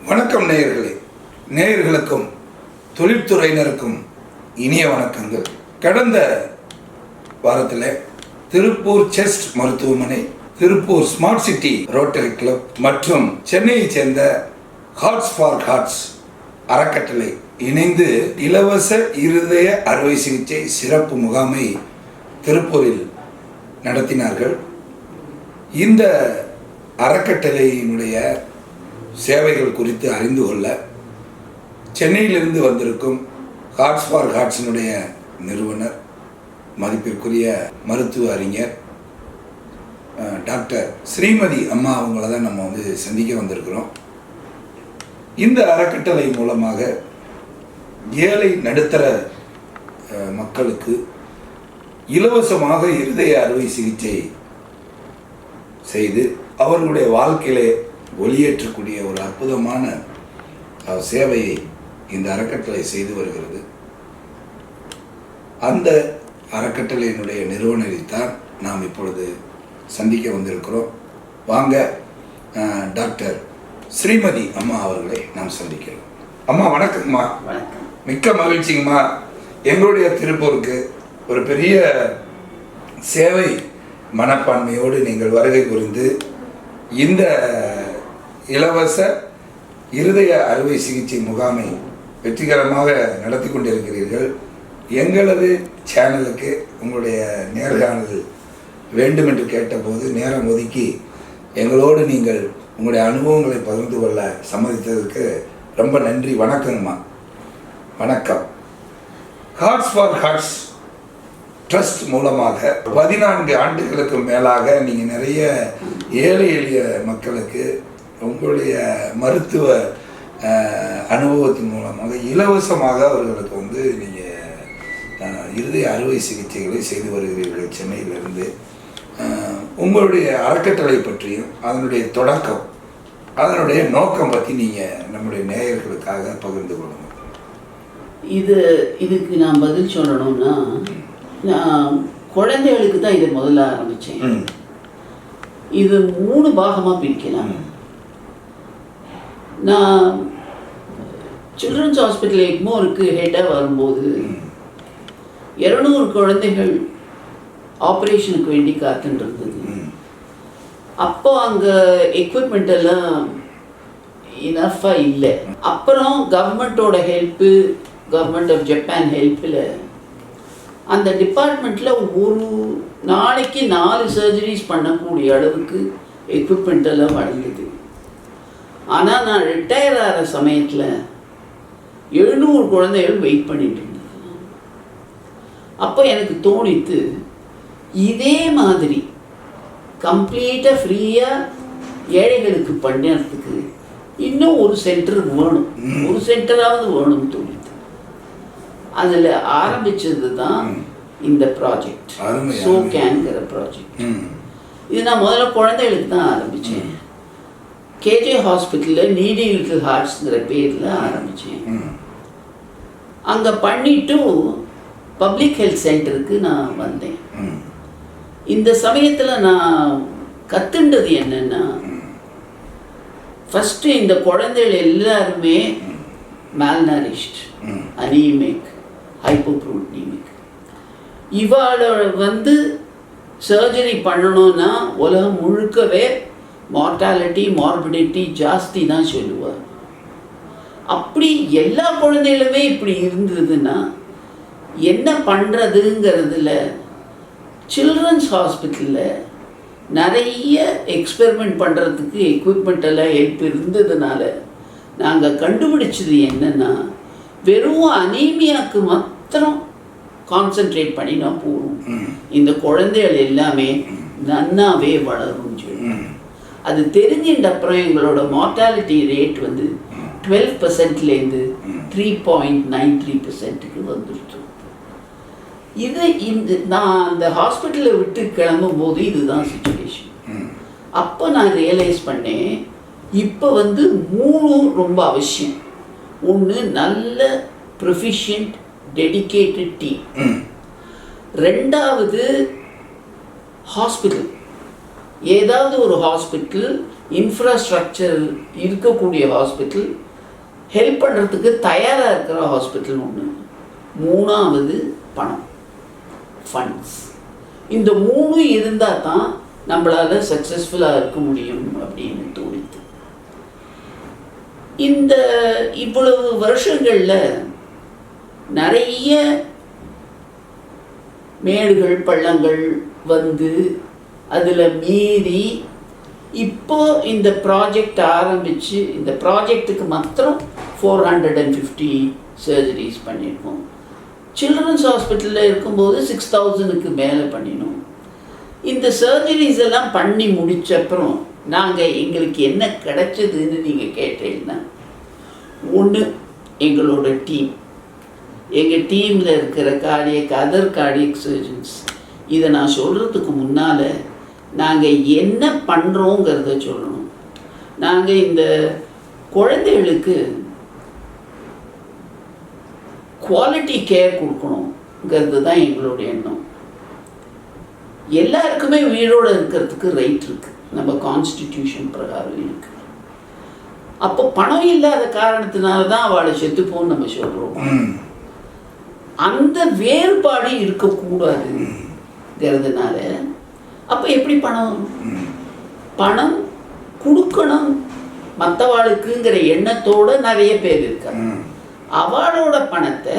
வணக்கம் நேயர்களே, நேயர்களுக்கும் தொழில்துறையினருக்கும் இனிய வணக்கங்கள். கடந்த வாரத்தில் திருப்பூர் செஸ்ட் மருத்துவமனை, Tiruppur smart city rotary club மற்றும் சென்னையை சேர்ந்த ஹார்ட்ஸ் ஃபார் ஹார்ட்ஸ் அறக்கட்டளை இணைந்து இலவச இருதய அறுவை சிகிச்சை சிறப்பு முகாமை திருப்பூரில் நடத்தினார்கள். இந்த அறக்கட்டளையினுடைய சேவைகள் குறித்து அறிந்து கொள்ள சென்னையிலிருந்து வந்திருக்கும் ஹார்ட்ஸ் ஃபார் ஹார்ட்ஸினுடைய நிறுவனர், மதிப்பிற்குரிய மருத்துவ அறிஞர் டாக்டர் ஸ்ரீமதி அம்மா அவங்கள தான் நம்ம சந்திக்க வந்திருக்கிறோம். இந்த அறக்கட்டளை மூலமாக ஏழை நடுத்தர மக்களுக்கு இலவசமாக இருதய அறுவை சிகிச்சை செய்து அவர்களுடைய வாழ்க்கையிலே ஒளியேற்றக்கூடிய ஒரு அற்புதமான சேவையை இந்த அறக்கட்டளை செய்து வருகிறது. அந்த அறக்கட்டளையினுடைய நிறுவனரைத்தான் நாம் இப்பொழுது சந்திக்க வந்திருக்கிறோம். வாங்க டாக்டர் ஸ்ரீமதி அம்மா அவர்களை நாம் சந்திக்கிறோம். அம்மா வணக்கம்மா. மிக்க மகிழ்ச்சிங்கம்மா. எங்களுடைய திருப்பூருக்கு ஒரு பெரிய சேவை மனப்பான்மையோடு நீங்கள் வருகை புரிந்து இந்த இலவச இருதய அறுவை சிகிச்சை முகாமை வெற்றிகரமாக நடத்தி கொண்டிருக்கிறீர்கள். எங்களது சேனலுக்கு உங்களுடைய நேர்காணல் வேண்டும் என்று கேட்டபோது நேரம் ஒதுக்கி எங்களோடு நீங்கள் உங்களுடைய அனுபவங்களை பகிர்ந்து கொள்ள சம்மதித்ததற்கு ரொம்ப நன்றி. வணக்கங்கம்மா. வணக்கம். ஹார்ட்ஸ் ஃபார் ஹார்ட்ஸ் ட்ரஸ்ட் மூலமாக 14 ஆண்டுகளுக்கு மேலாக நீங்கள் நிறைய ஏழை எளிய மக்களுக்கு உங்களுடைய மருத்துவ அனுபவத்தின் மூலமாக இலவசமாக அவர்களுக்கு நீங்கள் இருதய அறுவை சிகிச்சைகளை செய்து வருகிறீர்கள் சென்னையிலிருந்து. உங்களுடைய அறக்கட்டளை பற்றியும் அதனுடைய தொடக்கம், அதனுடைய நோக்கம் பற்றி நீங்கள் நம்முடைய நேயர்களுக்காக பகிர்ந்து கொள்ளுங்கள். இதுக்கு நான் பதில் சொல்லணும்னா, நான் குழந்தைகளுக்கு தான் இதை முதல்ல ஆரம்பித்தேன். இது 3 பாகமாக பிரிக்கலாம். நான் சில்ட்ரன்ஸ் ஹாஸ்பிட்டல் எக்மோருக்கு ஹெட்டாக வரும்போது 200 குழந்தைகள் ஆப்ரேஷனுக்கு வேண்டி காத்துட்டு இருந்தது. அப்போ அங்கே எக்யூப்மெண்ட் எல்லாம் இனஃபாக இல்லை. அப்புறம் கவர்மெண்ட்டோட ஹெல்ப்பு, கவர்மெண்ட் ஆஃப் ஜப்பான் ஹெல்ப்பில் அந்த டிபார்ட்மெண்ட்டில் ஒரு நாளைக்கு 4 சர்ஜரிஸ் பண்ணக்கூடிய அளவுக்கு எக்யூப்மெண்ட் எல்லாம் வளர்ந்தது. ஆனால் நான் ரிட்டையர் ஆகிற சமயத்தில் 700 குழந்தைகள் வெயிட் பண்ணிட்டு இருந்தது. அப்போ எனக்கு தோணித்து, இதே மாதிரி கம்ப்ளீட்டாக ஃப்ரீயாக ஏழைகளுக்கு பண்ணுறதுக்கு இன்னும் ஒரு சென்டர் வேணும், ஒரு சென்டராவது வேணும்னு தோணித்து. அதில் ஆரம்பித்தது தான் இந்த ப்ராஜெக்ட், சோகேங்கிற ப்ராஜெக்ட். இது நான் முதல்ல குழந்தைகளுக்கு தான் ஆரம்பித்தேன். கேஜே ஹாஸ்பிட்டலில் நீடி லிட்டில் ஹார்ட்ஸுங்கிற பேரில் ஆரம்பித்தேன். அங்கே பண்ணிவிட்டு பப்ளிக் ஹெல்த் சென்டருக்கு நான் வந்தேன். இந்த சமயத்தில் நான் கற்றுண்டது என்னென்னா, ஃபஸ்ட்டு இந்த குழந்தைகள் எல்லாருமே malnourished, anemic, hypoproteinemic. இவாளை சர்ஜரி பண்ணணும்னா உலகம் முழுக்கவே மார்டாலிட்டி, மார்பிடிட்டி ஜாஸ்தி தான் சொல்லுவார். அப்படி எல்லா குழந்தைகளுமே இப்படி இருந்ததுன்னா என்ன பண்ணுறதுங்கிறதுல சில்ட்ரன்ஸ் ஹாஸ்பிட்டலில் நிறைய எக்ஸ்பெரிமெண்ட் பண்ணுறதுக்கு எக்யூப்மெண்ட் எல்லாம் ஹெல்ப் இருந்ததுனால நாங்கள் கண்டுபிடிச்சது என்னென்னா, வெறும் அனீமியாவுக்கு மாத்திரம் கான்சென்ட்ரேட் பண்ணினா போகும், இந்த குழந்தைகள் எல்லாமே நன்னாவே வளரும் சொல்லி. அது தெரிஞ்சின்ற அப்புறம் எங்களோட மார்டாலிட்டி ரேட் 12%லேருந்து 3.93%க்கு வந்துருச்சு. நான் அந்த ஹாஸ்பிட்டலை விட்டு கிளம்பும் போது இதுதான் சுச்சுவேஷன். அப்போ நான் ரியலைஸ் பண்ணேன், இப்போ 3 ரொம்ப அவசியம். ஒன்று, நல்ல ப்ரொஃபிஷியன்ட் டெடிகேட்டட் டீம். ரெண்டாவது, ஹாஸ்பிட்டல், ஏதாவது ஒரு ஹாஸ்பிட்டல், இன்ஃப்ராஸ்ட்ரக்சர் இருக்கக்கூடிய ஹாஸ்பிட்டல், ஹெல்ப் பண்ணுறதுக்கு தயாராக இருக்கிற ஹாஸ்பிட்டல் ஒன்று. மூணாவது, பணம், ஃபண்ட்ஸ். இந்த 3 இருந்தால் தான் நம்மளால் சக்ஸஸ்ஃபுல்லாக இருக்க முடியும் அப்படின்னு தோணித்து. இந்த இவ்வளவு வருஷங்களில் நிறைய மேடுகள் பள்ளங்கள் அதில் மீறி இப்போ இந்த ப்ராஜெக்ட் ஆரம்பித்து, இந்த ப்ராஜெக்டுக்கு மாத்திரம் 450 சர்ஜரிஸ் பண்ணியிருக்கோம். சில்ட்ரன்ஸ் ஹாஸ்பிட்டலில் இருக்கும்போது 6000க்கு மேலே பண்ணினோம். இந்த சர்ஜரிஸ் எல்லாம் பண்ணி முடிச்சப்புறம் எங்களுக்கு என்ன கிடைச்சதுன்னு நீங்கள் கேட்டீங்கன்னா, ஒன்று, எங்களோட டீம், எங்கள் டீமில் இருக்கிற அதர் கார்டியக் சர்ஜன்ஸ். இதை நான் சொல்கிறதுக்கு முன்னால் நாங்கள் என்ன பண்ணுறோங்கிறத சொல்லணும். நாங்கள் இந்த குழந்தைகளுக்கு குவாலிட்டி கேர் கொடுக்கணுங்கிறது தான் எங்களுடைய எண்ணம். எல்லாருக்குமே உயிரோடு இருக்கிறதுக்கு ரைட் இருக்குது, நம்ம கான்ஸ்டிடியூஷன் பிரகாரம் இருக்குது. அப்போ பணம் இல்லாத காரணத்தினால தான் அவளை செத்துப்போன்னு நம்ம சொல்கிறோம். அந்த வேறுபாடு இருக்கக்கூடாதுங்கிறதுனால அப்போ எப்படி பணம் கொடுக்கணும் மற்றவாளுக்குங்கிற எண்ணத்தோடு நிறைய பேர் இருக்காங்க. அவளோட பணத்தை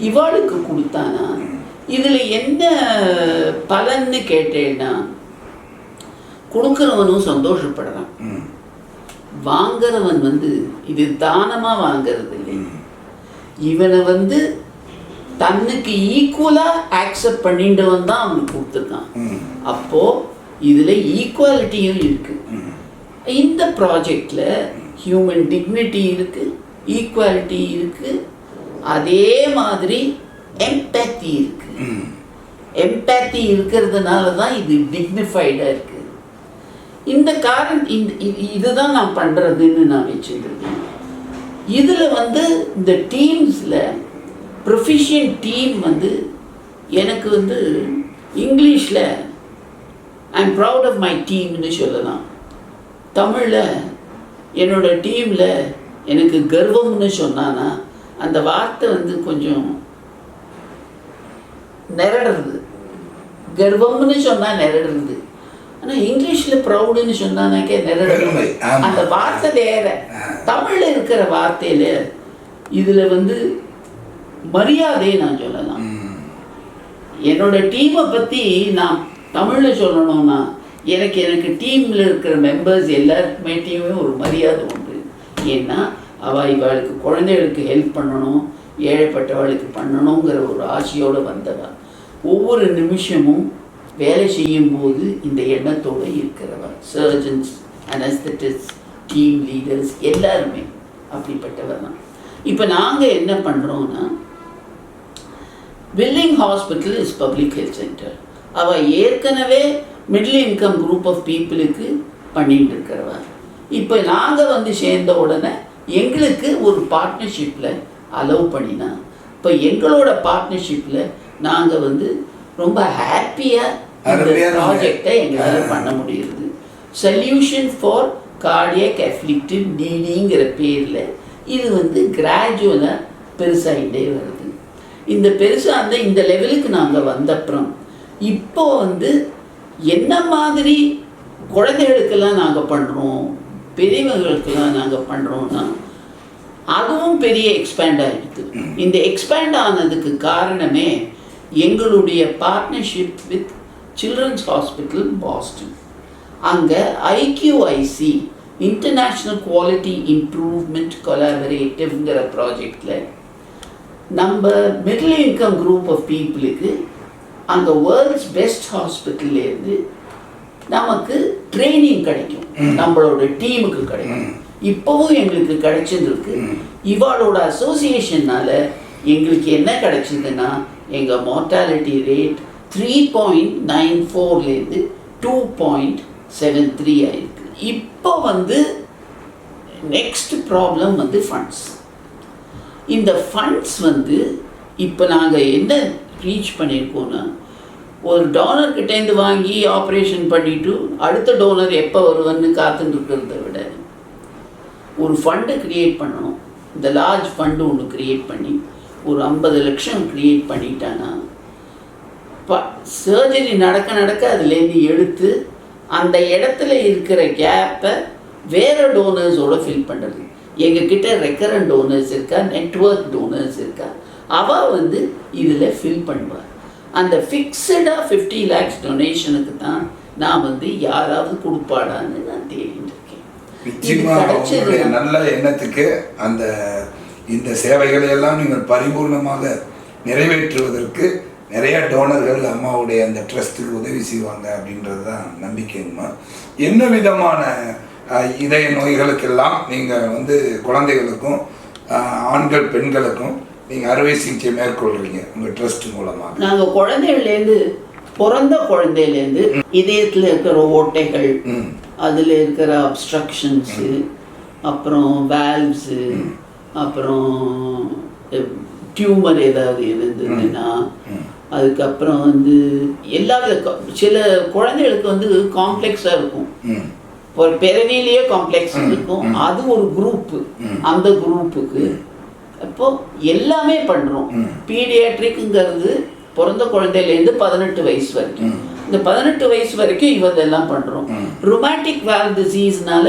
இவாளுக்கு கொடுத்தானா இதில் என்ன பலன்னு கேட்டேன்னா, கொடுக்குறவனும் சந்தோஷப்படுறான், வாங்குறவன் இது தானமாக வாங்கிறது இல்லை, இவனை தன்னுக்கு ஈக்குவலாக ஆக்செப்ட் பண்ணிட்டவன் தான் அவனுக்கு கொடுத்துருக்கான். அப்போது இதில் ஈக்குவாலிட்டியும் இருக்குது. இந்த ப்ராஜெக்டில் ஹியூமன் டிக்னிட்டி இருக்குது, ஈக்குவாலிட்டி இருக்குது, அதே மாதிரி எம்பேத்தி இருக்குது. எம்பேத்தி இருக்கிறதுனால தான் இது டிக்னிஃபைடாக இருக்குது. இந்த இதுதான் நான் பண்ணுறதுன்னு நான் வச்சுருக்கேன். இதில் இந்த டீம்ஸில் ப்ரொஃபிஷியன்ட் டீம் எனக்கு இங்கிலீஷில் I am proud of my டீம்னு சொல்லலாம். தமிழில் என்னோடய டீமில் எனக்கு கர்வம்னு சொன்னான்னா அந்த வார்த்தை கொஞ்சம் நிரடுறது. கர்வம்னு சொன்னால் நிரடுறது, ஆனால் இங்கிலீஷில் ப்ரௌடுன்னு சொன்னானாக்கே நிரடுறது. அந்த வார்த்தை வேற. தமிழில் இருக்கிற வார்த்தையில் இதில் மரியாதையை நான் சொல்லலாம். என்னோட டீமை பற்றி நான் தமிழில் சொல்லணும்னா எனக்கு டீமில் இருக்கிற மெம்பர்ஸ் எல்லாருக்குமேட்டையுமே ஒரு மரியாதை உண்டு. ஏன்னா இவளுக்கு குழந்தைகளுக்கு ஹெல்ப் பண்ணணும், ஏழைப்பட்டவளுக்கு பண்ணணுங்கிற ஒரு ஆசையோடு வந்தவள். ஒவ்வொரு நிமிஷமும் வேலை செய்யும்போது இந்த எண்ணத்தோடு இருக்கிறவள். சர்ஜன்ஸ், அனஸ்தட்டிஸ்ட், டீம் லீடர்ஸ் எல்லாருமே அப்படிப்பட்டவர் தான். இப்போ நாங்கள் என்ன பண்ணுறோன்னா, willing hospital is public health centre. அவள் ஏற்கனவே மிடில் இன்கம் குரூப் ஆஃப் பீப்புளுக்கு பண்ணிட்டு இருக்கிறவா. இப்போ நாங்கள் சேர்ந்த உடனே எங்களுக்கு ஒரு பார்ட்னர்ஷிப்பில் அலோவ் பண்ணினா, இப்போ எங்களோட பார்ட்னர்ஷிப்பில் நாங்கள் ரொம்ப ஹாப்பியாக இந்த ப்ராஜெக்டை எங்களால் பண்ண முடியுது. சொல்யூஷன் ஃபார் கார்டியக் அஃப்ளிக்டட் நீடிங்கிற பேரில் இது கிராஜுவலாக பெருசாகிட்டே வருது. இந்த பெருசாக இந்த லெவலுக்கு நாங்கள் வந்தப்புறம் இப்போ என்ன மாதிரி குழந்தைகளுக்கெல்லாம் நாங்கள் பண்ணுறோம், பெரியவர்களுக்கெல்லாம் நாங்கள் பண்ணுறோன்னா அதுவும் பெரிய எக்ஸ்பேண்ட் ஆகிடுது. இந்த எக்ஸ்பேண்ட் ஆனதுக்கு காரணமே எங்களுடைய partnership with children's hospital Boston. அங்கே ஐக்யூஐசி இன்டர்நேஷ்னல் குவாலிட்டி இம்ப்ரூவ்மெண்ட் கொலாபரேட்டிவ்ங்கிற ப்ராஜெக்டில் நம்ம மிடில் இன்கம் குரூப் ஆஃப் பீப்புளுக்கு அங்கே வேர்ல்ட்ஸ் பெஸ்ட் ஹாஸ்பிட்டல்லேருந்து நமக்கு ட்ரைனிங் கிடைக்கும், நம்மளோட டீமுக்கு கிடைக்கும். இப்போவும் எங்களுக்கு கிடைச்சதுருக்கு. இவாளோட அசோசியேஷன்னால எங்களுக்கு என்ன கிடைச்சதுன்னா எங்கள் மார்ட்டாலிட்டி ரேட் 3.94லேருந்து 2.73 ஆயிருக்கு. இப்போ வந்து நெக்ஸ்ட் ப்ராப்ளம் வந்து ஃபண்ட்ஸ். இந்த ஃபண்ட்ஸ் வந்து இப்போ நாங்கள் என்ன ரீச் பண்ணியிருக்கோன்னா, ஒரு டோனர்கிட்டேருந்து வாங்கி ஆப்ரேஷன் பண்ணிவிட்டு அடுத்த டோனர் எப்போ வருவன்னு காத்துட்டு இருக்கிறத விட ஒரு ஃபண்டு க்ரியேட் பண்ணணும். இந்த லார்ஜ் ஃபண்டு ஒன்று க்ரியேட் பண்ணி ஒரு 50 லட்சம் க்ரியேட் பண்ணிட்டான்னா சர்ஜரி நடக்க அதுலேருந்து எடுத்து அந்த இடத்துல இருக்கிற கேப்பை வேறு டோனர்ஸோடு ஃபில் பண்ணுறது. எங்ககிட்ட ரெக்கரண்ட் டோனர்ஸ் இருக்கா, நெட்வொர்க் டோனர்ஸ் இருக்கா, அவள் வந்து இதில் ஃபில் பண்ணுவாள். அந்த ஃபிக்ஸடாக 50 lakhs டொனேஷனுக்கு தான் நான் வந்து யாராவது கொடுப்பாடான்னு நான் தேடிட்டு இருக்கேன். நிச்சயமாக நல்ல எண்ணத்துக்கு அந்த இந்த சேவைகளை எல்லாம் நீங்கள் பரிபூர்ணமாக நிறைவேற்றுவதற்கு நிறைய டோனர்கள் அம்மாவுடைய அந்த ட்ரஸ்ட்டுக்கு உதவி செய்வாங்க அப்படின்றது தான் நம்பிக்கைங்கம்மா. என்ன விதமான இதய நோய்களுக்கெல்லாம் நீங்கள் வந்து குழந்தைகளுக்கும் ஆண்கள் பெண்களுக்கும் நீங்கள் அறுவை சிகிச்சை மேற்கொள்கிறீங்க உங்கள் ட்ரஸ்ட் மூலமாக? நாங்கள் குழந்தைகள்லேருந்து பிறந்த குழந்தையிலேருந்து இதயத்தில் இருக்கிற ஓட்டைகள், அதில் இருக்கிற அப்ஸ்ட்ரக்ஷன்ஸு, அப்புறம் வேல்வ்ஸு, அப்புறம் டியூமர் ஏதாவது இருந்ததுன்னா, அதுக்கப்புறம் வந்து எல்லா சில குழந்தைகளுக்கு வந்து காம்ப்ளெக்ஸாக இருக்கும், ஒரு பிறவிலேயே காம்ப்ளெக்ஸ் இருக்கும், அது ஒரு குரூப்பு. அந்த குரூப்புக்கு அப்போ எல்லாமே பண்ணுறோம். பீடியாட்ரிக்குங்கிறது பிறந்த குழந்தையிலேருந்து 18 வயசு வரைக்கும். இந்த 18 வயசு வரைக்கும் இவதெல்லாம் பண்ணுறோம். ருமேட்டிக் வால்வ் டிசீஸ்னால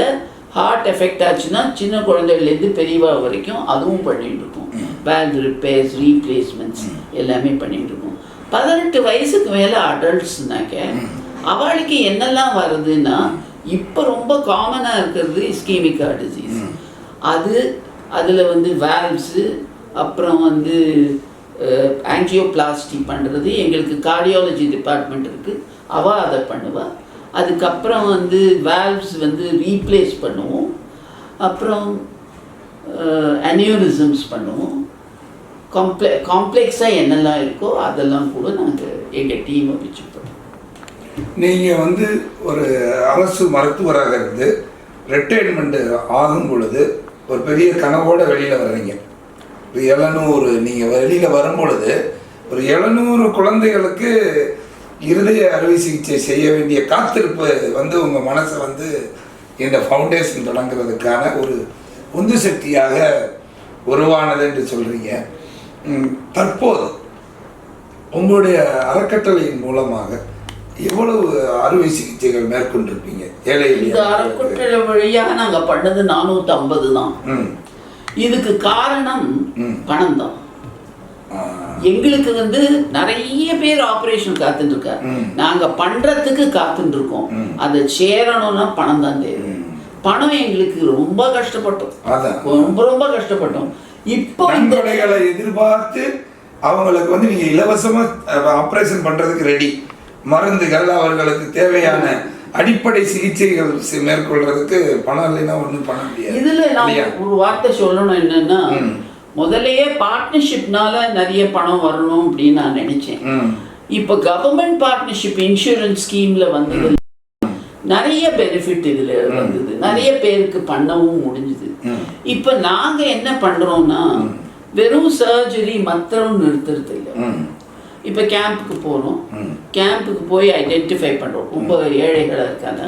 ஹார்ட் எஃபெக்ட் ஆச்சுன்னா சின்ன குழந்தைகள்லேருந்து பெரியவா வரைக்கும் அதுவும் பண்ணிட்டு இருக்கோம். வால்வ் ரிப்பேர்ஸ், ரீப்ளேஸ்மெண்ட்ஸ் எல்லாமே பண்ணிட்டு இருக்கோம். 18 வயசுக்கு மேலே அடல்ட்ஸ்னாக்க அவளுக்கு என்னெல்லாம் வருதுன்னா, இப்போ ரொம்ப காமனாக இருக்கிறது இஸ்கேமிக் ஹார்ட் டிசீஸ். அதில் வந்து வேல்வ்ஸு, அப்புறம் வந்து ஆஞ்சியோபிளாஸ்டி பண்ணுறது. எங்களுக்கு கார்டியாலஜி டிபார்ட்மெண்ட் இருக்குது, அவள் அதை பண்ணுவாள். அதுக்கப்புறம் வந்து வேல்வ்ஸ் வந்து ரீப்ளேஸ் பண்ணுவோம். அப்புறம் அனியூரிசம்ஸ் பண்ணுவோம். காம்ப்ளெக்ஸாக என்னெல்லாம் இருக்கோ அதெல்லாம் கூட நாங்கள் எங்கள் டீமை வச்சுப்போம். நீங்கள் வந்து ஒரு அரசு மருத்துவராக இருந்து ரிட்டையர்மெண்ட் ஆகும் பொழுது ஒரு பெரிய கனவோடு வெளியில் வர்றீங்க. ஒரு 700 நீங்கள் வெளியில் வரும்பொழுது ஒரு 700 குழந்தைகளுக்கு இருதய அறுவை சிகிச்சை செய்ய வேண்டிய காத்திருப்பு வந்து உங்கள் மனசை வந்து இந்த ஃபவுண்டேஷன் தொடங்குறதுக்கான ஒரு உந்து சக்தியாக உருவானது என்று சொல்கிறீங்க. தற்போது உங்களுடைய அறக்கட்டளையின் மூலமாக எவ்வளவு அறுவை சிகிச்சைகள் மேற்கொண்டிருப்பீங்க? ஏழை இந்த அறக்கட்டளை வழியாக நாங்கள் பண்ணது 450 தான். இதுக்கு காரணம் பணம் தான். எங்களுக்கு வந்து நிறைய பேர் ஆப்ரேஷன் காத்துட்டு இருக்காரு. நாங்க பண்றதுக்கு காத்துட்டு இருக்கோம். அதை சேரணும்னா பணம் தான் தேவை. பணம் எங்களுக்கு ரொம்ப கஷ்டப்பட்டோம், ரொம்ப கஷ்டப்பட்டோம். இப்போ இந்த எதிர்பார்த்து அவங்களுக்கு வந்து நீங்க இலவசமா ஆப்ரேஷன் பண்றதுக்கு ரெடி, மருந்துகள், அவர்களுக்கு தேவையான அடிப்படை சிகிச்சைகள் மேற்கொள்றதுக்கு பணம் இல்லைன்னா ஒன்றும் பண்ண முடியாது. இதுல நான் ஒரு வார்த்தை சொல்லணும். என்னன்னா, முதலையே பார்ட்னர்ஷிப்னால நிறைய பணம் வரணும் அப்படின்னு நான் நினைச்சேன். இப்போ கவர்மெண்ட் பார்ட்னர்ஷிப் இன்சூரன்ஸ் ஸ்கீம்ல வந்தது நிறைய பெனிஃபிட் இதுல வந்தது. நிறைய பேருக்கு பண்ணவும் முடிஞ்சுது. இப்போ நாங்க என்ன பண்றோம்னா, வெறும் சர்ஜரி மாத்திரம் நிறுத்துறது இல்லை. இப்போ கேம்புக்கு போகிறோம், கேம்புக்கு போய் ஐடென்டிஃபை பண்ணுறோம். ரொம்ப ஏழைகளாக இருக்காங்க,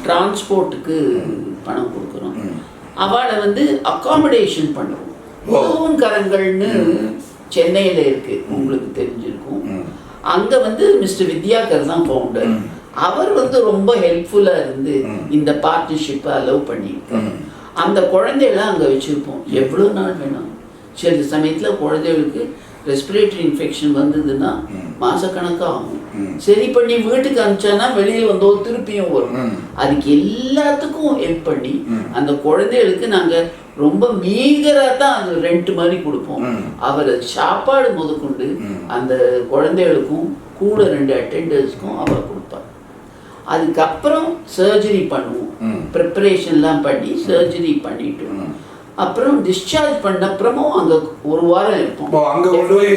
டிரான்ஸ்போர்ட்டுக்கு பணம் கொடுக்குறோம். அவளை வந்து அக்காமடேஷன் பண்ணுறோம். உதவும் கரங்கள்னு சென்னையில் இருக்கு, உங்களுக்கு தெரிஞ்சிருக்கும். அங்கே வந்து மிஸ்டர் வித்யாகர் தான் ஃபவுண்டர். அவர் வந்து ரொம்ப ஹெல்ப்ஃபுல்லாக இருந்து இந்த பார்ட்னர்ஷிப்பை அலோவ் பண்ணியிருக்கோம். அந்த குழந்தையெல்லாம் அங்கே வச்சுருப்போம். எவ்வளோ நாள் வேணும். சில சமயத்தில் குழந்தைகளுக்கு ரெஸ்பிரேட்டரி இன்ஃபெக்ஷன் வந்ததுன்னா மாசக்கணக்காக ஆகும். சரி பண்ணி வீட்டுக்கு அனுப்பிச்சானா வெளியில் வந்தோ திருப்பியும் வரும். அதுக்கு எல்லாத்துக்கும் ஹெல்ப் பண்ணி அந்த குழந்தைகளுக்கு நாங்கள் ரொம்ப மீகராக தான் அது ரெண்ட் மாதிரி கொடுப்போம். அவர் சாப்பாடு முதற்கொண்டு அந்த குழந்தைகளுக்கும் கூட 2 அட்டெண்டர்ஸ்க்கும் அவர் கொடுப்பார். அதுக்கப்புறம் சர்ஜரி பண்ணுவோம், ப்ரிப்பரேஷன்லாம் பண்ணி சர்ஜரி பண்ணிட்டு அப்புறம் டிஸ்சார்ஜ் பண்ண அப்புறமும் அங்கே ஒரு வாரம் இருப்போம். அங்கே கொண்டு போய்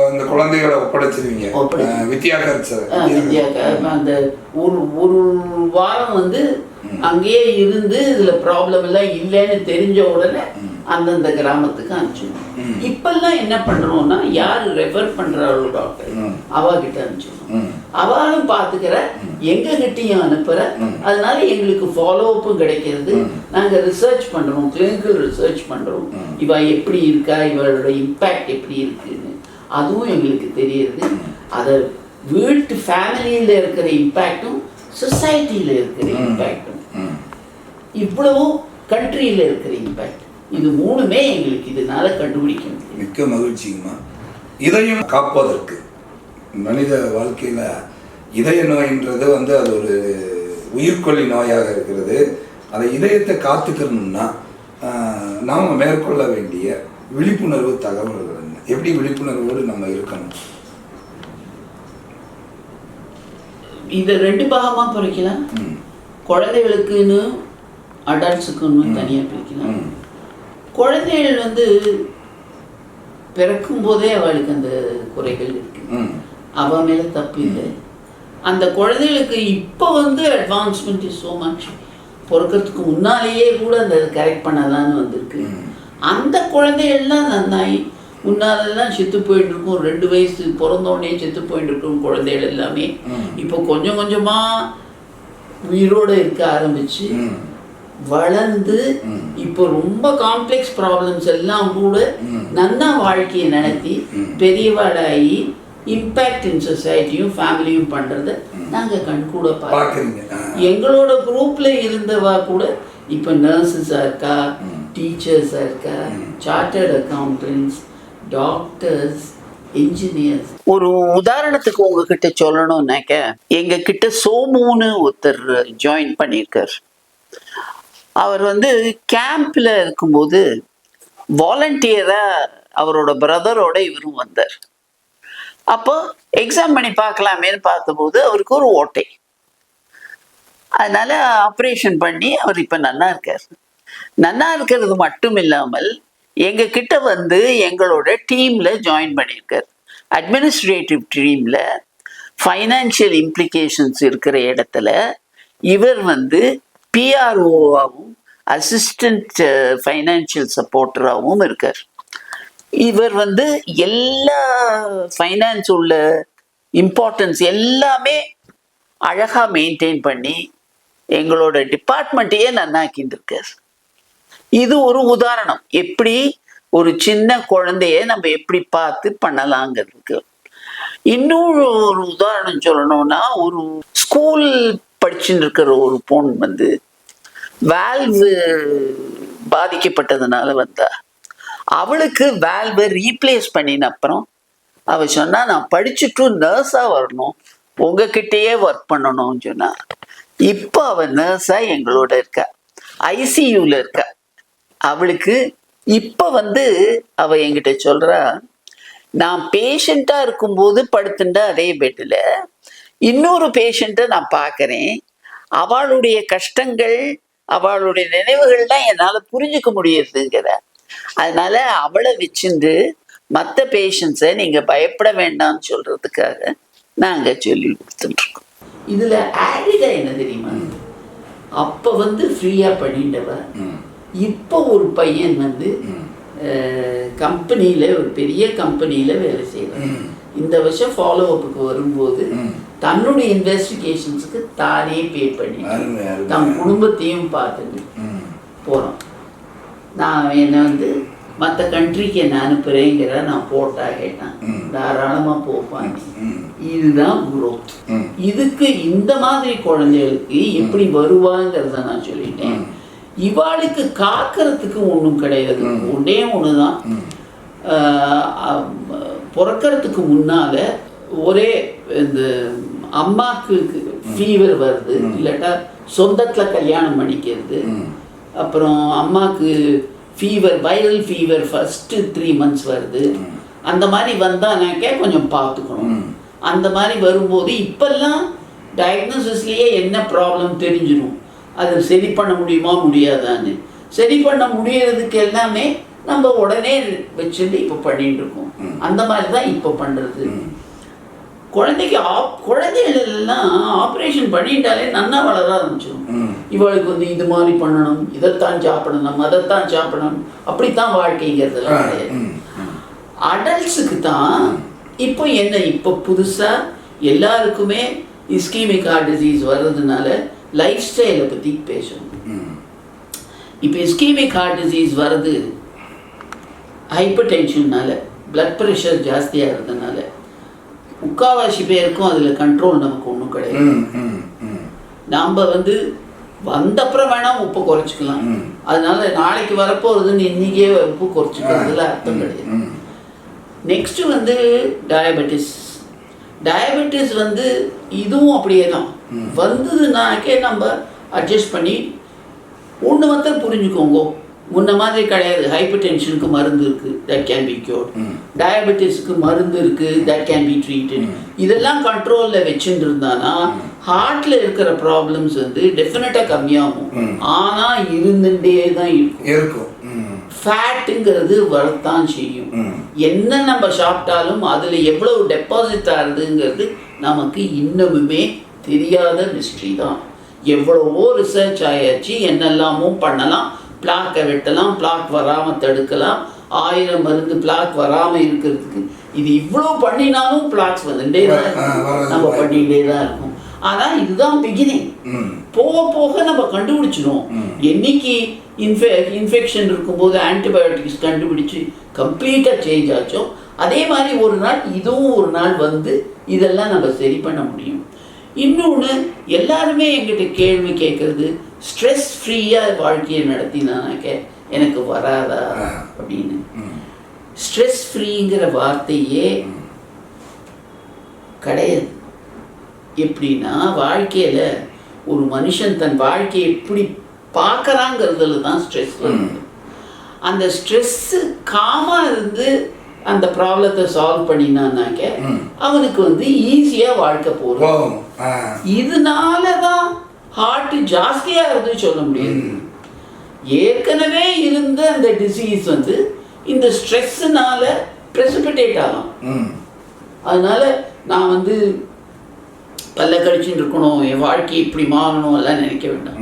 அந்த குழந்தைகளை ஒப்படைச்சிருவீங்க. அந்த ஒரு வாரம் வந்து அங்கேயே இருந்து இதில் ப்ராப்ளம் எல்லாம் இல்லைன்னு தெரிஞ்ச உடனே அந்தந்த கிராமத்துக்கு அனுப்பிச்சிடுவோம். இப்பெல்லாம் என்ன பண்ணுறோம்னா யார் ரெஃபர் பண்ணுறாளோ டாக்டர் அவகிட்ட அனுப்பிச்சிடுவோம். அவளும் பார்த்துக்கிற எங்ககிட்டையும் அனுப்புகிற. அதனால எங்களுக்கு ஃபாலோ அப்பும் கிடைக்கிறது. நாங்கள் ரிசர்ச் பண்ணுறோம், கிளினிக்கல் ரிசர்ச் பண்ணுறோம், இவ எப்படி இருக்கா, இவளோட இம்பேக்ட் எப்படி இருக்குன்னு அதுவும் எங்களுக்கு தெரியுது. அதை வீட்டு ஃபேமிலியில் இருக்கிற இம்பேக்டும் சொசைட்டியில் இருக்கிற இம்பேக்டும் இவ்வளவும் கண்ட்ரியில் இருக்கிற இம்பேக்ட், இது மூணுமே எங்களுக்கு இதனால கண்டுபிடிக்க முடியும். மிக்க மகிழ்ச்சிங்கம்மா. இதயம் காப்பதற்கு மனித வாழ்க்கையில் இதய நோயின்றது வந்து அது ஒரு உயிர்கொல்லி நோயாக இருக்கிறது. அதை இதயத்தை காத்துக்கணும்னா நாம் மேற்கொள்ள வேண்டிய விழிப்புணர்வு தகவல்கள் என்ன, எப்படி விழிப்புணர்வோடு நம்ம இருக்கணும்? இதை 2 பாகமாக பிரிக்கலாம். குழந்தைகளுக்குன்னு அடல்ட்ஸுக்குன்னு தனியாக பிரிக்கலாம். குழந்தைகள் வந்து பிறக்கும் போதே அவளுக்கு அந்த குறைகள் இருக்கு, அவ மேலே தப்பு இல்லை. அந்த குழந்தைகளுக்கு இப்போ வந்து அட்வான்ஸ்மெண்ட் இஸ் ஸோ மச். பிறக்கிறதுக்கு முன்னாலேயே கூட அந்த கரெக்ட் பண்ணலான்னு வந்திருக்கு. அந்த குழந்தைகள்லாம் நன்னாய் முன்னாலெல்லாம் செத்து போயிட்டு இருக்கும். 2 வயசு பிறந்தோடனே செத்து போயிட்டு இருக்கும் குழந்தைகள் எல்லாமே இப்போ கொஞ்சம் கொஞ்சமாக உயிரோடு இருக்க ஆரம்பிச்சு வளர்ந்து இப்போ ரொம்ப காம்ப்ளெக்ஸ் ப்ராப்ளம்ஸ் எல்லாம் கூட நன்னா வாழ்க்கையை நடத்தி பெரியவாளாகி இம்பேக்ட் இன் சொசைட்டியும் ஃபேமிலியும் பண்ணுறத நாங்கள் கண்கூட பார்க்குறீங்க. எங்களோட குரூப்பில் இருந்தவா கூட இப்போ நர்சஸாக இருக்கா, டீச்சர்ஸாக இருக்கா, சார்ட்டர்ட் அக்கௌண்டன்ட்ஸ், டாக்டர்ஸ், இன்ஜினியர்ஸ். ஒரு உதாரணத்துக்கு உங்ககிட்ட சொல்லணும்னாக்க எங்ககிட்ட சோமுன்னு ஒருத்தர் ஜாயின் பண்ணியிருக்கார். அவர் வந்து கேம்பில் இருக்கும்போது வாலண்டியராக அவரோட பிரதரோட இவரும் வந்தார். அப்போ எக்ஸாம் பண்ணி பார்க்கலாமேன்னு பார்த்தபோது அவருக்கு ஒரு ஓட்டை. அதனால ஆப்ரேஷன் பண்ணி அவர் இப்போ நன்னா இருக்கார். நன்னா இருக்கிறது மட்டும் இல்லாமல் எங்ககிட்ட வந்து எங்களோட டீமில் ஜாயின் பண்ணியிருக்கார். அட்மினிஸ்ட்ரேட்டிவ் டீமில் ஃபைனான்ஷியல் இம்ப்ளிகேஷன்ஸ் இருக்கிற இடத்துல இவர் வந்து பிஆர்ஓவாகவும் அசிஸ்டண்ட் ஃபைனான்ஷியல் சப்போர்ட்டராகவும் இருக்கார். இவர் வந்து எல்லா ஃபைனான்ஸ் உள்ள இம்பார்ட்டன்ஸ் எல்லாமே அழகாக மெயின்டைன் பண்ணி எங்களோட டிபார்ட்மெண்ட்டையே நன்னாக்கிட்டு இருக்கார். இது ஒரு உதாரணம், எப்படி ஒரு சின்ன குழந்தைய நம்ம எப்படி பார்த்து பண்ணலாங்கிறதுக்கு. இன்னொரு ஒரு உதாரணம் சொல்லணும்னா, ஒரு ஸ்கூல் படிச்சுட்டு இருக்கிற ஒரு பொண்ணு வந்து வால்வு பாதிக்கப்பட்டதுனால வந்தா. அவளுக்கு வால்வை ரீப்ளேஸ் பண்ணின அப்புறம் அவ சொன்னா, நான் படிச்சுட்டு நர்ஸா வரணும், உங்ககிட்டயே ஒர்க் பண்ணணும்னு சொன்னா. இப்போ அவ நர்ஸா எங்களோட இருக்கா, ஐசியூல இருக்கா. அவளுக்கு இப்போ வந்து அவ என்கிட்ட சொல்றா, நான் பேஷண்டா இருக்கும்போது படுத்துட்டா அதே பெட்டில் இன்னொரு பேஷண்ட்டை நான் பார்க்குறேன், அவளுடைய கஷ்டங்கள் அவளுடைய நினைவுகள்லாம் என்னால் புரிஞ்சுக்க முடியுதுங்கிற. அதனால அவளை வச்சுட்டு மற்ற பேஷண்ட்ஸை நீங்கள் பயப்பட வேண்டாம்னு சொல்றதுக்காக நாங்கள் சொல்லி கொடுத்துட்ருக்கோம். இதில் ஆடிடாக என்ன தெரியுமா, அப்போ வந்து ஃப்ரீயாக பண்ணிட்டவ இப்போ ஒரு பையன் வந்து கம்பெனியில், ஒரு பெரிய கம்பெனியில் வேலை செய்கிறான். இந்த வருஷம் ஃபாலோ அப்புக்கு வரும்போது தன்னுடைய இன்வெஸ்டிகேஷன்ஸுக்கு தானே பே பண்ணி தன் குடும்பத்தையும் பார்த்துட்டு போகிறோம். நான் என்னை வந்து மற்ற கண்ட்ரிக்கு என்ன அனுப்புகிறேங்கிற நான் போட்டா கேட்டேன், தாராளமாக போப்பாங்க. இதுதான் குரோத். இதுக்கு இந்த மாதிரி குழந்தைகளுக்கு எப்படி வருவாங்கிறத நான் சொல்லிட்டேன். இவாளுக்கு காக்கிறதுக்கு ஒன்றும் கிடையாது, ஒன்றே ஒன்று தான். பிறக்கிறதுக்கு முன்னால் ஒரே இந்த அம்மாவுக்கு ஃபீவர் வருது, இல்லாட்டா சொந்தத்தில் கல்யாணம் பண்ணிக்கிறது, அப்புறம் அம்மாவுக்கு fever, viral fever first 3 months வருது. அந்த மாதிரி வந்தானாக்கே கொஞ்சம் பார்த்துக்கணும். அந்த மாதிரி வரும்போது இப்பெல்லாம் டயக்னோசிஸ்லேயே என்ன ப்ராப்ளம் தெரிஞ்சிடும், அது சரி பண்ண முடியுமா முடியாதான்னு. சரி பண்ண முடியறதுக்கு எல்லாமே நம்ம உடனே வச்சுட்டு இப்போ பண்ணிட்டு இருக்கோம். அந்த மாதிரி தான் இப்போ பண்ணுறது. குழந்தைகள் எல்லாம் ஆப்ரேஷன் பண்ணிட்டாலே நன்னா வளர ஆரம்பிச்சிடும். இவளுக்கு வந்து இது மாதிரி பண்ணணும், இதைத்தான் சாப்பிடணும், அதைத்தான் சாப்பிடணும், அப்படித்தான் வாழ்க்கைங்கிறதுலாம் கிடையாது. அடல்ட்ஸுக்கு தான் இப்போ என்ன, இப்போ புதுசாக எல்லாருக்குமே இஸ்கீமிக் ஹார்ட் டிசீஸ் வர்றதுனால லைஃப் ஸ்டைலை பற்றி பேசணும். இப்போ இஸ்கீமிக் ஹார்ட் டிசீஸ் வர்றது ஹைப்பர் டென்ஷன்னால, பிளட் ப்ரெஷர் ஜாஸ்தியாகிறதுனால. முக்கால்வாசி பேருக்கும் அதில் கண்ட்ரோல் நமக்கு ஒன்றும் கிடையாது. நாம் வந்து வந்தப்புறம் வேணால் உப்பு குறைச்சிக்கலாம். அதனால நாளைக்கு வரப்போகிறதுன்னு இன்றைக்கே உப்பு குறைச்சிக்கிறதுல அர்த்தம் கிடையாது. நெக்ஸ்ட்டு வந்து டயபெட்டிஸ் வந்து இதுவும் அப்படியே தான் வந்ததுனாக்கே நம்ம அட்ஜஸ்ட் பண்ணி ஒன்று மாத்திரம் புரிஞ்சுக்கோங்க, முன்ன மாதிரி கிடையாது. ஹைப்பர் டென்ஷனுக்கு மருந்து இருக்குது, தட் கேன் பி க்யூர்ட். டயபெட்டிஸ்க்கு மருந்து இருக்குது, தட் கேன் பி ட்ரீட்டட். இதெல்லாம் கண்ட்ரோலில் வச்சுட்டு இருந்தானா ஹார்ட்டில் இருக்கிற ப்ராப்ளம்ஸ் வந்து டெஃபினட்டாக கம்மியாகும். ஆனால் இருந்துகிட்டே தான் இருக்கும். ஃபேட்டுங்கிறது வரத்தான் செய்யும். என்ன நம்ம சாப்பிட்டாலும் அதில் எவ்வளவு டெபாசிட் ஆகுதுங்கிறது நமக்கு இன்னமுமே தெரியாத மிஸ்ட்ரி தான். எவ்வளவோ ரிசர்ச் ஆயாச்சு, என்னெல்லாமோ பண்ணலாம். பிளாக்கை வெட்டலாம், பிளாக் வராமல் தடுக்கலாம், 1000 மருந்து பிளாக் வராமல் இருக்கிறதுக்கு. இது இவ்வளோ பண்ணினாலும் பிளாக்ஸ் வந்துட்டே தான் நம்ம பண்ணிகிட்டே தான் இருக்கும். ஆனால் இதுதான் பிகினிங். போக போக நம்ம கண்டுபிடிச்சிடும். என்னைக்கு இன்ஃபெக்ஷன் இருக்கும்போது ஆன்டிபயோட்டிக்ஸ் கண்டுபிடிச்சி கம்ப்ளீட்டாக சேஞ்ச் ஆச்சோ அதே மாதிரி ஒரு நாள் இதுவும் ஒரு நாள் வந்து இதெல்லாம் நம்ம சரி பண்ண முடியும். இன்னொன்று, எல்லாருமே எங்கிட்ட கேள்வி கேட்குறது, ஸ்ட்ரெஸ் ஃப்ரீயாக வாழ்க்கையை நடத்தினாக்க எனக்கு வராதா அப்படின்னு. ஸ்ட்ரெஸ் ஃப்ரீங்கிற வார்த்தையே கிடையாது. எப்படின்னா, வாழ்க்கையில் ஒரு மனுஷன் தன் வாழ்க்கையை எப்படி பார்க்குறாங்கிறதுல தான் ஸ்ட்ரெஸ் வருது. அந்த ஸ்ட்ரெஸ்ஸு காமாக இருந்து அந்த ப்ராப்ளத்தை சால்வ் பண்ணினானாக்க அவனுக்கு வந்து ஈஸியாக வாழ்க்கை போகும். இதனால தான் ஹார்ட் ஜாஸ்தியாக இருந்து சொல்ல முடியாது. ஏற்கனவே இருந்த அந்த டிசீஸ் வந்து இந்த ஸ்ட்ரெஸ்ஸுனால ப்ரெசிபிடேட் ஆகும். அதனால நான் வந்து பல்ல கழிச்சுட்டு இருக்கணும், என் வாழ்க்கையை இப்படி மாறணும் எல்லாம் நினைக்க வேண்டாம்.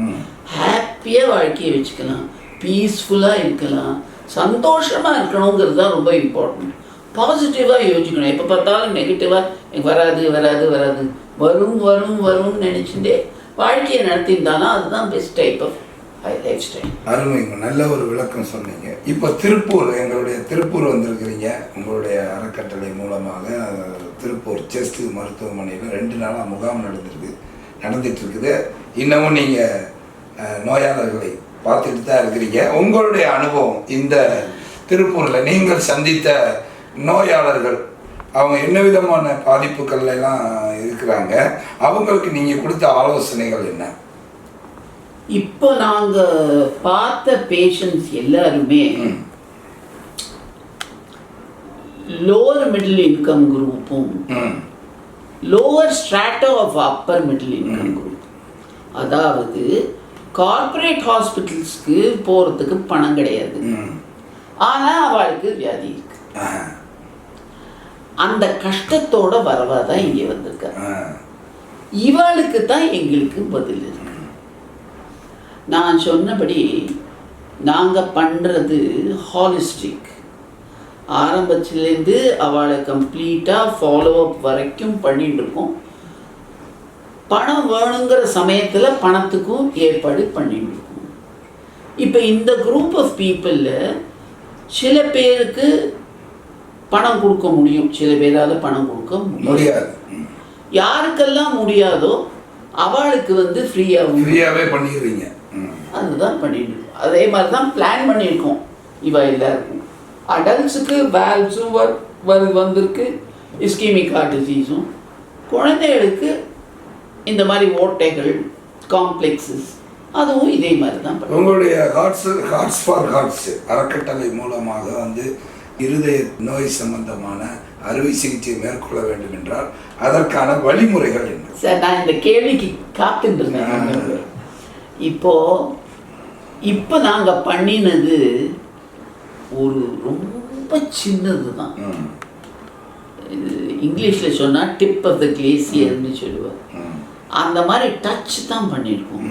ஹாப்பியாக வாழ்க்கையை வச்சுக்கலாம், பீஸ்ஃபுல்லாக இருக்கலாம், சந்தோஷமாக இருக்கணுங்கிறது தான் ரொம்ப இம்பார்ட்டன்ட். பாசிட்டிவாக யோசிக்கணும். எப்போ பார்த்தாலும் நெகட்டிவாக எனக்கு வராது வராது வராது வரும் வரும் வரும்னு நினச்சிட்டே வாழ்க்கையை நடத்தியிருந்தாலும் அதுதான் best type of lifestyle. அருமைங்க, நல்ல ஒரு விளக்கம் சொன்னீங்க. இப்போ திருப்பூர், எங்களுடைய திருப்பூர் வந்திருக்கிறீங்க. உங்களுடைய அறக்கட்டளை மூலமாக திருப்பூர் செஸ்ட் மருத்துவமனையில் 2 நாளாக முகாம் நடந்துட்டு இருக்குது. இன்னமும் நீங்கள் நோயாளர்களை பார்த்துட்டு தான் இருக்கிறீங்க. உங்களுடைய அனுபவம், இந்த திருப்பூரில் நீங்கள் சந்தித்த நோயாளர்கள் அவங்க என்ன விதமான பாதிப்புகள் எல்லாம் இருக்கிறாங்க, அவங்களுக்கு நீங்கள் கொடுத்த ஆலோசனைகள் என்ன? இப்போ நாங்கள் பார்த்த பேஷண்ட்ஸ் எல்லாருமே லோவர் மிடில் இன்கம் குரூப்பும் lower strata of upper middle income group. அதாவது கார்பரேட் ஹாஸ்பிட்டல்ஸ்க்கு போகிறதுக்கு பணம் கிடையாது, ஆனால் அவளுக்கு வியாதி இருக்கு. அந்த கஷ்டத்தோட வரவா தான் இங்கே வந்திருக்க. இவளுக்கு தான் எங்களுக்கு பதில் இருக்கு. நான் சொன்னபடி நாங்கள் பண்ணுறது ஹாலிஸ்டிக். ஆரம்பத்துலேருந்து அவளை கம்ப்ளீட்டாக ஃபாலோ அப் வரைக்கும் பண்ணிட்டு இருக்கோம். பணம் வேணுங்கிற சமயத்தில் பணத்துக்கும் ஏற்பாடு பண்ணிட்டு இருக்கோம். இப்போ இந்த குரூப் ஆஃப் பீப்புளில் சில பேருக்கு பணம் கொடுக்க முடியும், சில பேரால் பணம் கொடுக்க முடியாது. யாருக்கெல்லாம் முடியாதோ அவளுக்கு வந்து ஃப்ரீயாகவே பண்ணிடுறீங்க. அதுதான் பண்ணிட்டு இருக்கோம். அதே மாதிரி தான் பிளான் பண்ணியிருக்கோம். இவ எல்லாருக்கும் அடல்ட்ஸுக்கு வேல்ஸும் வந்திருக்கு, இஸ்கீமிக் ஹார்ட் டிசீஸும். குழந்தைகளுக்கு இந்த மாதிரி ஓட்டைகள், காம்ப்ளெக்ஸஸ், அதுவும் இதே மாதிரி தான். உங்களுடைய ஹார்ட்ஸ் ஃபார் ஹார்ட்ஸ் அறக்கட்டளை மூலமாக வந்து இருதய நோய் சம்பந்தமான அறுவை சிகிச்சை மேற்கொள்ள வேண்டும் என்றால் அதற்கான வழிமுறைகள் என்ன? சார், நான் இந்த கேள்விக்கு காத்துட்டு இருந்தேன். இப்போ நாங்கள் பண்ணினது ஒரு ரொம்ப சின்னது தான். இங்கிலீஷில் சொன்னால் டிப் ஆஃப் த கிளேசியர்னு சொல்லுவார். அந்த மாதிரி டச் தான் பண்ணியிருக்கோம்.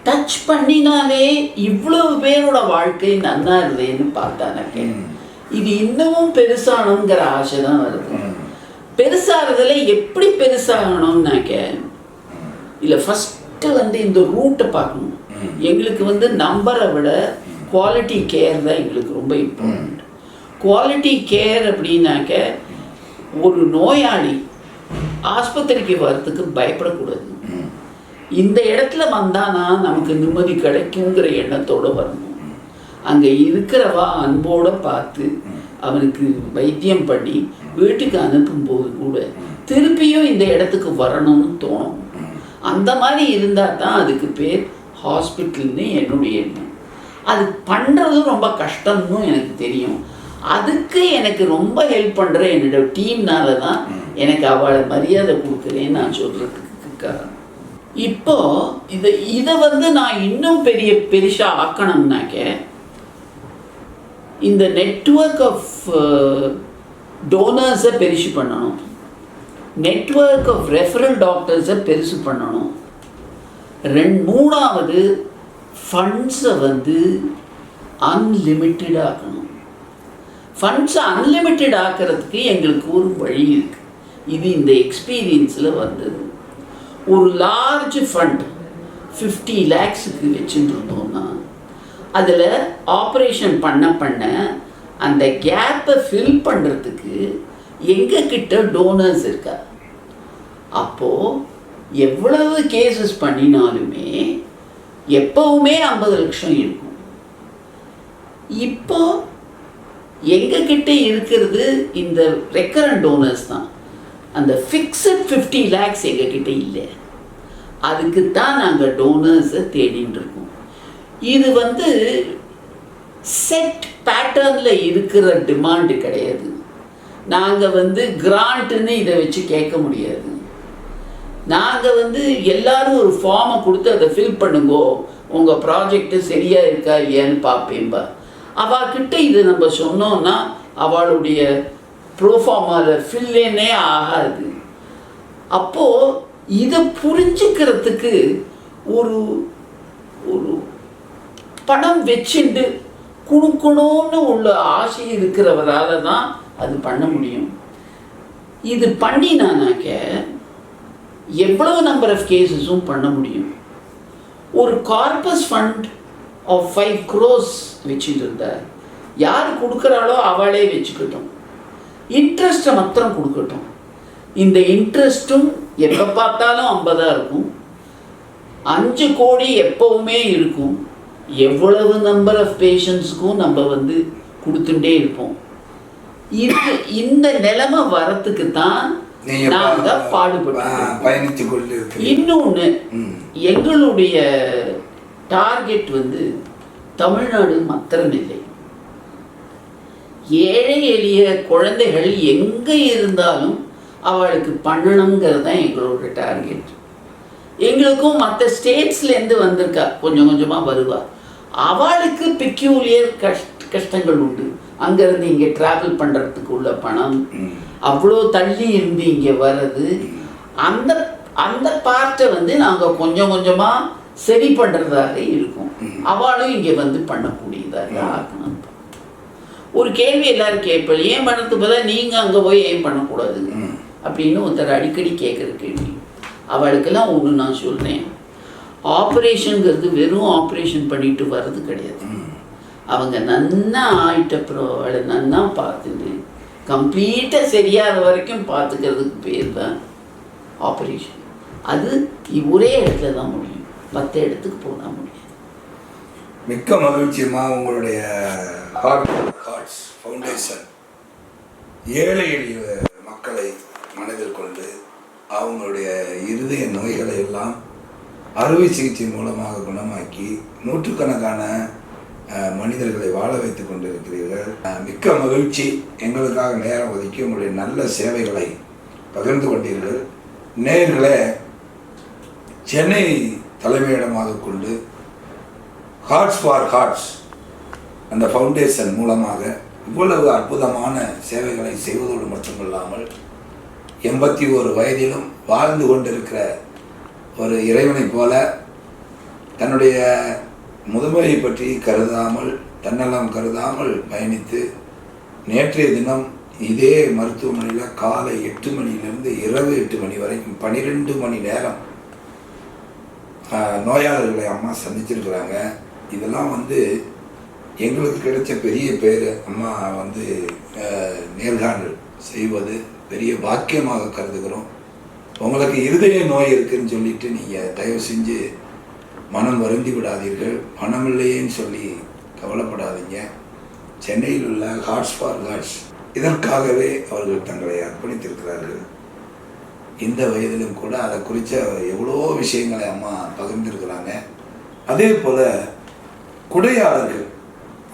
டச் பண்ணினாலே இவ்வளவு பேரோட வாழ்க்கை நன்னா இருந்தேன்னு பார்த்தானே இது இன்னமும் பெருசாகணுங்கிற ஆசை தான் வருது. பெருசாகிறதுல எப்படி பெருசாகணும்னாக்க இல்லை, ஃபஸ்ட்டு வந்து இந்த ரூட்டை பார்க்கணும். எங்களுக்கு வந்து நம்பரை விட குவாலிட்டி கேர் தான் எங்களுக்கு ரொம்ப இம்பார்ட்டண்ட். குவாலிட்டி கேர் அப்படின்னாக்க ஒரு நோயாளி ஆஸ்பத்திரிக்கு வர்றதுக்கு பயப்படக்கூடாது. இந்த இடத்துல வந்தானா நமக்கு நிம்மதி கிடைக்குங்கிற எண்ணத்தோடு வரணும். அங்கே இருக்கிறவா அன்போடு பார்த்து அவனுக்கு வைத்தியம் பண்ணி வீட்டுக்கு அனுப்பும்போது கூட திருப்பியும் இந்த இடத்துக்கு வரணும்னு தோணும். அந்த மாதிரி இருந்தால் தான் அதுக்கு பேர் ஹாஸ்பிட்டல்னு என்னுடைய எண்ணம். அது பண்ணுறதும் ரொம்ப கஷ்டம்னு எனக்கு தெரியும். அதுக்கு எனக்கு ரொம்ப ஹெல்ப் பண்ணுற என்னோட டீம்னால தான் எனக்கு அவளை மரியாதை கொடுக்குறேன்னு நான் சொல்கிறதுக்கு காரணம். இப்போ இதை வந்து நான் இன்னும் பெருசாக ஆக்கணும்னாக்க இந்த நெட்வொர்க் ஆஃப் டோனர்ஸை பெருசு பண்ணணும், நெட்வொர்க் ஆஃப் ரெஃபரல் டாக்டர்ஸை பெருசு பண்ணணும். மூணாவது ஃபண்ட்ஸை வந்து அன்லிமிட்டடாக ஆக்கணும். ஃபண்ட்ஸை அன்லிமிட்டட் ஆக்கிறதுக்கு எங்களுக்கு ஒரு வழி இருக்குது. இது இந்த எக்ஸ்பீரியன்ஸில் வந்தது. ஒரு லார்ஜ் ஃபண்ட் 50 lakhsக்கு வச்சுட்டு இருந்தோம்னா அதில் ஆப்ரேஷன் பண்ண அந்த கேப்பை ஃபில் பண்ணுறதுக்கு எங்ககிட்ட டோனர்ஸ் இருக்கா. அப்போது எவ்வளவு கேசஸ் பண்ணினாலுமே எப்போவுமே 50 லட்சம் இருக்கும். இப்போ எங்ககிட்ட இருக்கிறது இந்த ரெக்கரண்ட் டோனர்ஸ் தான். அந்த ஃபிக்ஸட் 50 lakhs எங்ககிட்ட இல்லை. அதுக்கு தான் நாங்கள் டோனர்ஸை தேடின்னு இருக்கோம். இது வந்து செட் பேட்டர்னில் இருக்கிற டிமாண்டு கிடையாது. நாங்கள் வந்து கிராண்ட்டுன்னு இதை வச்சு கேட்க முடியாது. நாங்கள் வந்து எல்லாரும் ஒரு ஃபார்மை கொடுத்து அதை ஃபில் பண்ணுங்கோ, உங்கள் ப்ராஜெக்டு சரியாக இருக்கா இல்லையான்னு பார்ப்பேன்பா. அவகிட்ட இது நம்ம சொன்னோன்னா அவளுடைய ப்ரோஃபார்மாவில் ஃபில்லேனே ஆகாது. அப்போது இதை புரிஞ்சுக்கிறதுக்கு ஒரு ஒரு பணம் வச்சுட்டு கொடுக்கணும்னு உள்ள ஆசை இருக்கிறவரால் தான் அது பண்ண முடியும். இது பண்ணினானாக்க எவ்வளவு நம்பர் ஆஃப் கேசஸும் பண்ண முடியும். ஒரு கார்பஸ் ஃபண்ட் ஆஃப் 5 crores வச்சுட்டு இருந்தார். யார் கொடுக்குறாளோ அவளே வச்சுக்கிட்டோம். இன்ட்ரெஸ்ட்டை மாத்திரம் கொடுக்கட்டும். இந்த இன்ட்ரெஸ்ட்டும் எப்போ பார்த்தாலும் 50 இருக்கும். 5 கோடி எப்போவுமே இருக்கும். எவ்வளவு நம்பர் ஆஃப் பேஷண்ட்ஸுக்கும் நம்ம வந்து கொடுத்துட்டே இருப்போம். இந்த நிலைமை வரத்துக்கு தான் நாங்கள் பாடுபட்டு இன்னொன்று எங்களுடைய டார்கெட் வந்து தமிழ்நாடு மாத்திரமில்லை. ஏழை எளிய குழந்தைகள் எங்கே இருந்தாலும் அவளுக்கு பண்ணணுங்கிறது தான் எங்களோட டார்கெட். எங்களுக்கும் மற்ற ஸ்டேட்ஸ்லேருந்து வந்திருக்கா, கொஞ்சம் கொஞ்சமாக வருவா. அவளுக்கு பெக்யூலியர் கஷ்டங்கள் உண்டு. அங்கேருந்து இங்கே ட்ராவல் பண்ணுறதுக்கு உள்ள பணம், அவ்வளோ தள்ளி இருந்து இங்கே வர்றது, அந்த அந்த பார்ட்டை வந்து நாங்கள் கொஞ்சம் கொஞ்சமாக சரி பண்ணுறதாக இருக்கும். அவளும் இங்கே வந்து பண்ணக்கூடியதாக ஆக்கணும். ஒரு கேள்வி எல்லாரும் கேட்பேன், ஏன் பண்ணுறதுக்கு பதிலாக நீங்கள் அங்கே போய் ஏன் பண்ணக்கூடாது அப்படின்னு ஒருத்தர் அடிக்கடி கேட்குற கேள்வி. அவளுக்கெல்லாம் ஒன்று நான் சொல்கிறேன், ஆப்ரேஷனுங்கிறது வெறும் ஆப்ரேஷன் பண்ணிட்டு வர்றது கிடையாது. அவங்க நன்னா ஆயிட்டப்புறம் அவளை நன்னா பார்த்துட்டு கம்ப்ளீட்டாக சரியாகிற வரைக்கும் பார்த்துக்கிறதுக்கு பேர் தான் ஆப்ரேஷன். அது ஒரே இடத்துல தான் முடியும், மற்ற இடத்துக்கு போனால் முடியாது. மிக்க மகிழ்ச்சியமாக உங்களுடைய ஹார்ட்ஸ் ஃபவுண்டேஷன் ஏழை எளிய மக்களை மனதில் கொண்டு அவங்களுடைய இருதய நோய்களை எல்லாம் அறுவை சிகிச்சை மூலமாக குணமாக்கி நூற்றுக்கணக்கான மனிதர்களை வாழ வைத்து கொண்டிருக்கிறீர்கள். மிக்க மகிழ்ச்சி. எங்களுக்காக நேரம் ஒதுக்கி உங்களுடைய நல்ல சேவைகளை பகிர்ந்து கொண்டீர்கள். நேயர்களே, சென்னை தலைமையிடமாக கொண்டு ஹார்ட்ஸ் ஃபார் ஹார்ட்ஸ் அந்த ஃபவுண்டேஷன் மூலமாக இவ்வளவு அற்புதமான சேவைகளை செய்வதோடு மட்டுமல்லாமல் 81 வயதிலும் வாழ்ந்து கொண்டிருக்கிற ஒரு இறைவனைப் போல தன்னுடைய முதுமையை பற்றி கருதாமல், தன்னலம் கருதாமல் பயணித்து நேற்றைய தினம் இதே மருத்துவமனையில் காலை 8 மணியிலிருந்து இரவு 8 மணி வரைக்கும் 12 மணி நேரம் நோயாளர்களை அம்மா சந்திச்சிருக்கிறாங்க. இதெல்லாம் எங்களுக்கு கிடைச்ச பெரிய பேர். அம்மா நேர்காணல் செய்வது பெரிய பாக்கியமாக கருதுகிறோம். உங்களுக்கு இருதய நோய் இருக்குன்னு சொல்லிட்டு நீங்கள் தயவு செஞ்சு மனம் வருந்தி விடாதீர்கள். பணம் இல்லையேன்னு சொல்லி கவலைப்படாதீங்க. சென்னையில் உள்ள ஹார்ட்ஸ் ஃபார் ஹார்ட்ஸ் இதற்காகவே அவர்கள் தங்களை அர்ப்பணித்திருக்கிறார்கள். இந்த வயதிலும் கூட அதை குறித்த எவ்வளோ விஷயங்களை அம்மா பகிர்ந்திருக்கிறாங்க. அதே போல் குடையாளர்கள்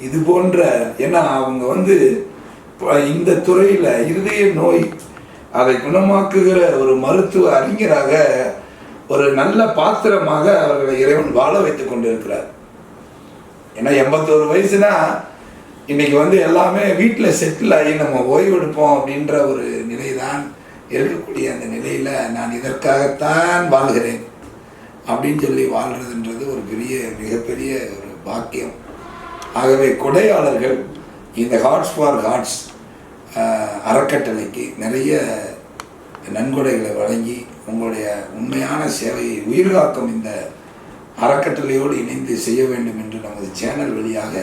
இது போன்ற, ஏன்னா அவங்க இந்த துறையில் இருதய நோய் அதை குணமாக்குகிற ஒரு மருத்துவ அறிஞராக ஒரு நல்ல பாத்திரமாக அவர்களை இறைவன் வாழ வைத்து கொண்டிருக்கிறார். ஏன்னா 81 வயசுனா இன்னைக்கு எல்லாமே வீட்டில் செட்டில் ஆகி நம்ம ஓய்வெடுப்போம் அப்படின்ற ஒரு நிலை தான் இருக்கக்கூடிய அந்த நிலையில் நான் இதற்காகத்தான் வாழ்கிறேன் அப்படின்னு சொல்லி வாழ்கிறதுன்றது ஒரு மிகப்பெரிய ஒரு பாக்கியம். ஆகவே கொடையாளர்கள் இந்த ஹார்ட்ஸ் ஃபார் ஹார்ட்ஸ் அறக்கட்டளைக்கு நிறைய நன்கொடைகளை வழங்கி உங்களுடைய உண்மையான சேவையை உயிர்காக்கும் இந்த அறக்கட்டளையோடு இணைந்து செய்ய வேண்டும் என்று நமது சேனல் வழியாக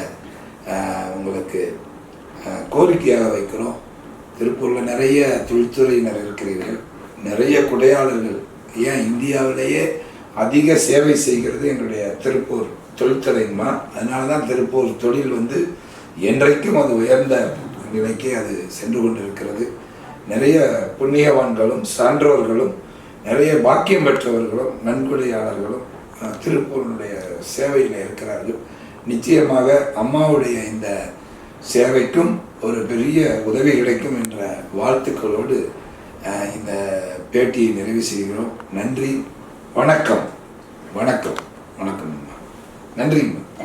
உங்களுக்கு கோரிக்கையாக வைக்கிறோம். திருப்பூரில் நிறைய தொழில்துறையினர் இருக்கிறீர்கள், நிறைய குடையாளர்கள். ஏன் இந்தியாவிலேயே அதிக சேவை செய்கிறது எங்களுடைய திருப்பூர் தொழில்துறைமா. அதனால தான் திருப்பூர் தொழில் என்றைக்கும் அது உயர்ந்த நிலைக்கு அது சென்று கொண்டிருக்கிறது. நிறைய புண்ணியவான்களும் சான்றோர்களும் நிறைய பாக்கியம் பெற்றவர்களும் நன்கொடையாளர்களும் திருப்பூருடைய சேவையில் இருக்கிறார்கள். நிச்சயமாக அம்மாவுடைய இந்த சேவைக்கும் ஒரு பெரிய உதவி கிடைக்கும் என்ற வாழ்த்துக்களோடு இந்த பேட்டியை நிறைவு செய்கிறோம். நன்றி, வணக்கம். வணக்கம், வணக்கம். நன்றிங்கம்மா.